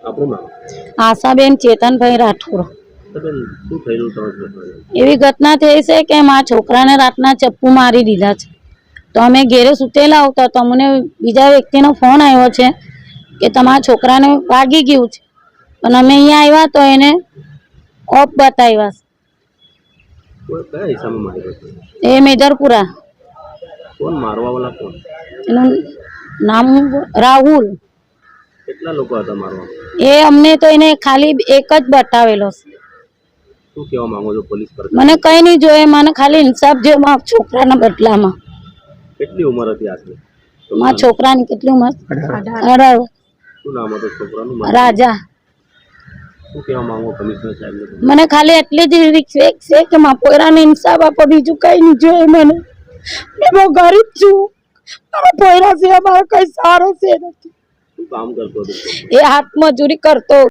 આપણું નામ આશાબેન ચેતનભાઈ રાઠોડ। બેન શું થયેલું તમારે? એવી ઘટના થઈ છે કે મારા છોકરાને રાતના ચપ્પુ મારી દીધા છે। તો અમે ઘેરે સુતેલા આવતા તો અમને બીજા વ્યક્તિનો ફોન આવ્યો છે કે તમારા છોકરાને વાગી ગયું છે, પણ અમે અહીંયા આવ્યા તો એને ઓફ બતાવ્યા કોઈ કયા હિસાબે માર્યો હતો? એ મેદરપુરા। કોણ મારવા વાળા કોણ? એનું નામ રાહુલ। કેટલા લોકો હતા મારવા? એ અમને તો એને ખાલી એક જ બતાવેલો છે। શું કહેવા માંગો છો પોલીસ પર? મને કઈ નહીં જોઈએ, મને ખાલી ઇન્સાફ જોઈએ મારા છોકરાના બદલામાં। કેટલી ઉંમર હતી આશરે? મારા છોકરાની કેટલી ઉંમર? 18। શું નામ હતું છોકરાનું? રાજા। શું કહેવા માંગો કમિશનર સાહેબને? મને ખાલી એટલી જ રિક્વેસ્ટ છે કે મારા પોયરાને ઇન્સાફ આપો, બીજું કઈ નહીં જોઈએ મને। મેં બહુ ગરીબ છું, મારા પોયરા સિવાય મારો કઈ સારો છે નથી। શું કામ કરતો હતો? એ હાથ મજૂરી કરતો।